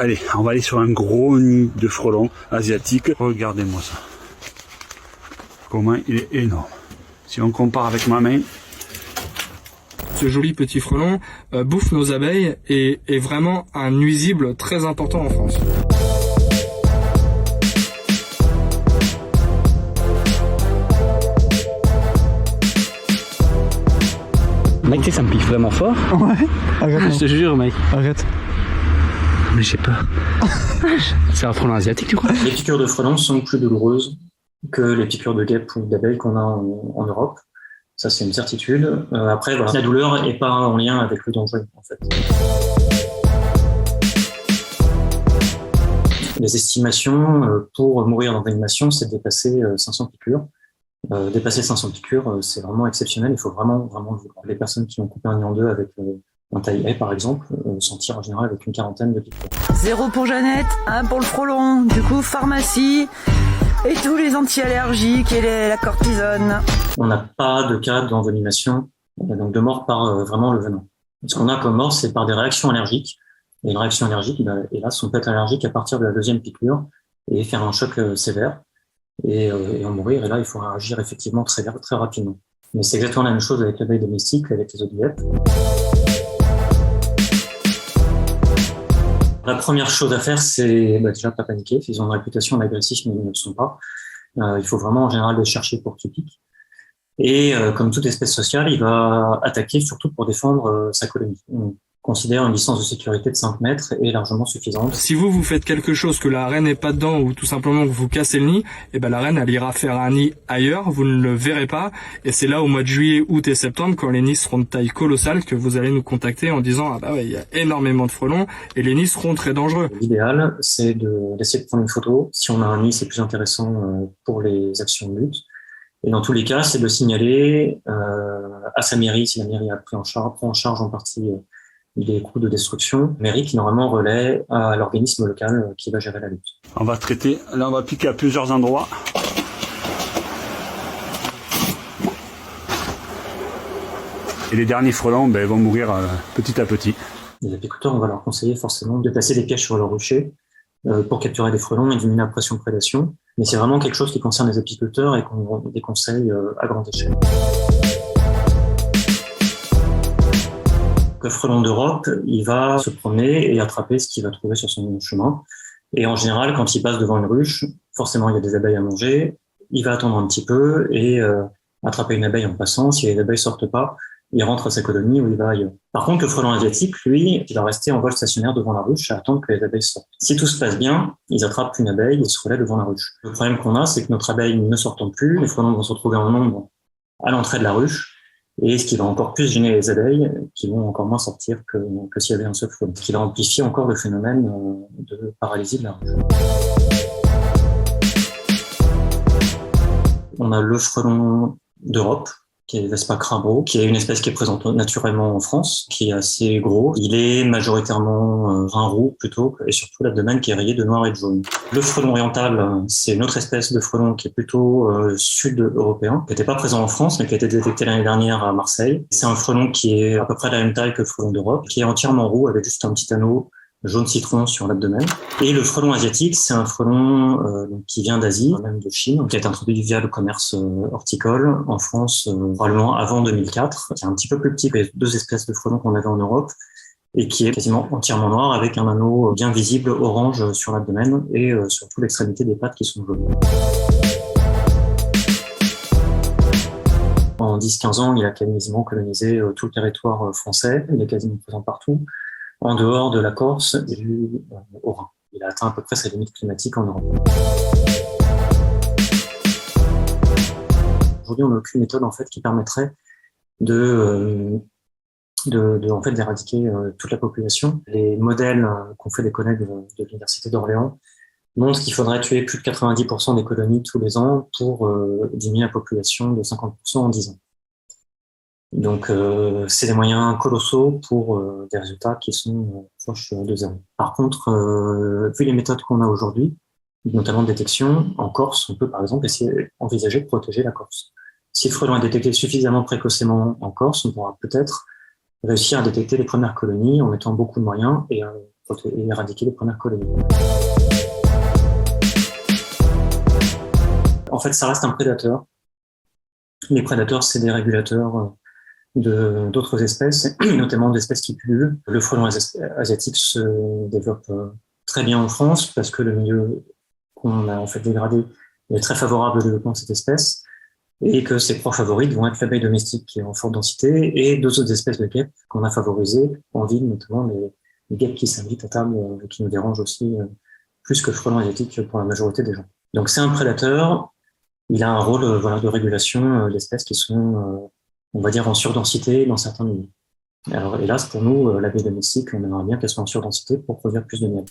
Allez, on va aller sur un gros nid de frelons asiatiques. Regardez-moi ça. Comment il est énorme. Si on compare avec ma main. Ce joli petit frelon bouffe nos abeilles et est vraiment un nuisible très important en France. Mec, tu sais, ça me pique vraiment fort. Ouais, arrête. Je te jure, mec. Arrête. Mais j'ai peur. C'est un frelon asiatique, tu crois? Les piqûres de frelons sont plus douloureuses que les piqûres de guêpes ou d'abeilles qu'on a en Europe. Ça, c'est une certitude. Après, voilà, la douleur n'est pas en lien avec le danger, en fait. Les estimations pour mourir d'envenimation, c'est de dépasser 500 piqûres. Dépasser 500 piqûres, c'est vraiment exceptionnel. Il faut vraiment le vivre. Les personnes qui ont coupé un nid en deux avec un taille-haie, par exemple, s'en tirent en général avec une quarantaine de piqûres. 0 pour Jeannette, 1 pour le frelon. Du coup, pharmacie et tous les anti-allergiques et la cortisone. On n'a pas de cas d'envenimation, donc de mort par vraiment le venin. Ce qu'on a comme mort, c'est par des réactions allergiques. Et une réaction allergique, hélas, on peut être allergique à partir de la deuxième piqûre et faire un choc sévère et en mourir. Et là, il faut réagir effectivement très rapidement. Mais c'est exactement la même chose avec l'abeille domestique, avec les autres guêpes. La première chose à faire, c'est déjà pas paniquer. Ils ont une réputation d'agressif, mais ils ne le sont pas. Il faut vraiment en général les chercher pour qu'ils piquent. Et comme toute espèce sociale, il va attaquer surtout pour défendre sa colonie. On considère une distance de sécurité de 5 mètres est largement suffisante. Si vous faites quelque chose que la reine n'est pas dedans ou tout simplement que vous cassez le nid, et ben la reine elle ira faire un nid ailleurs, vous ne le verrez pas. Et c'est là au mois de juillet, août et septembre, quand les nids seront de taille colossale, que vous allez nous contacter en disant ah bah ouais, il y a énormément de frelons et les nids seront très dangereux. L'idéal, c'est d'essayer de prendre une photo. Si on a un nid, c'est plus intéressant pour les actions de lutte. Et dans tous les cas, c'est de signaler à sa mairie, si la mairie a prend en charge en partie les coûts de destruction, mairie qui normalement relaie à l'organisme local qui va gérer la lutte. On va traiter, là on va piquer à plusieurs endroits. Et les derniers frelons vont mourir petit à petit. Les apiculteurs, on va leur conseiller forcément de placer des pièges sur leur rucher pour capturer des frelons et diminuer la pression de prédation. Mais c'est vraiment quelque chose qui concerne les apiculteurs et qu'on déconseille à grande échelle. Le frelon d'Europe, il va se promener et attraper ce qu'il va trouver sur son chemin. Et en général, quand il passe devant une ruche, forcément il y a des abeilles à manger, il va attendre un petit peu et attraper une abeille en passant. Si les abeilles sortent pas, il rentre à sa colonie ou il va ailleurs. Par contre, le frelon asiatique, lui, il va rester en vol stationnaire devant la ruche à attendre que les abeilles sortent. Si tout se passe bien, ils attrapent une abeille et se relaient devant la ruche. Le problème qu'on a, c'est que notre abeille ne sortant plus, les frelons vont se retrouver en nombre à l'entrée de la ruche, et ce qui va encore plus gêner les abeilles, qui vont encore moins sortir que s'il y avait un seul frelon. Ce qui va amplifier encore le phénomène de paralysie de la ruche. On a le frelon d'Europe, qui est Vespa crabeau, qui est une espèce qui est présente naturellement en France, qui est assez gros. Il est majoritairement brun roux plutôt, et surtout l'abdomen qui est rayé de noir et de jaune. Le frelon oriental, c'est une autre espèce de frelon qui est plutôt sud-européen, qui n'était pas présent en France, mais qui a été détecté l'année dernière à Marseille. C'est un frelon qui est à peu près de la même taille que le frelon d'Europe, qui est entièrement roux avec juste un petit anneau jaune citron sur l'abdomen. Et le frelon asiatique, c'est un frelon qui vient d'Asie, même de Chine, qui a été introduit via le commerce horticole en France probablement avant 2004, qui est un petit peu plus petit que les deux espèces de frelons qu'on avait en Europe et qui est quasiment entièrement noir avec un anneau bien visible orange sur l'abdomen et surtout l'extrémité des pattes qui sont jaunes. En 10-15 ans, il a quasiment colonisé tout le territoire français, il est quasiment présent partout, en dehors de la Corse et du Haut-Rhin. Il a atteint à peu près sa limite climatique en Europe. Aujourd'hui, on n'a aucune méthode en fait qui permettrait d'éradiquer toute la population. Les modèles qu'ont fait les collègues de l'Université d'Orléans montrent qu'il faudrait tuer plus de 90% des colonies tous les ans pour diminuer la population de 50% en 10 ans. Donc, c'est des moyens colossaux pour des résultats qui sont proches de zéro. Par contre, vu les méthodes qu'on a aujourd'hui, notamment de détection, en Corse, on peut par exemple envisager de protéger la Corse. Si le frelon est détecté suffisamment précocement en Corse, on pourra peut-être réussir à détecter les premières colonies en mettant beaucoup de moyens et et éradiquer les premières colonies. En fait, ça reste un prédateur. Les prédateurs, c'est des régulateurs d'autres espèces, notamment d'espèces qui pullulent. Le frelon asiatique se développe très bien en France parce que le milieu qu'on a en fait dégradé est très favorable au développement de cette espèce et que ses proies favorites vont être l'abeille domestique qui est en forte densité et deux autres espèces de guêpes qu'on a favorisées en ville, notamment les guêpes qui s'invitent à table et qui nous dérangent aussi plus que le frelon asiatique pour la majorité des gens. Donc c'est un prédateur, il a un rôle de régulation d'espèces qui sont on va dire en surdensité dans certains milieux. Alors hélas pour nous, l'abeille domestique, on aimerait bien qu'elle soit en surdensité pour produire plus de miel.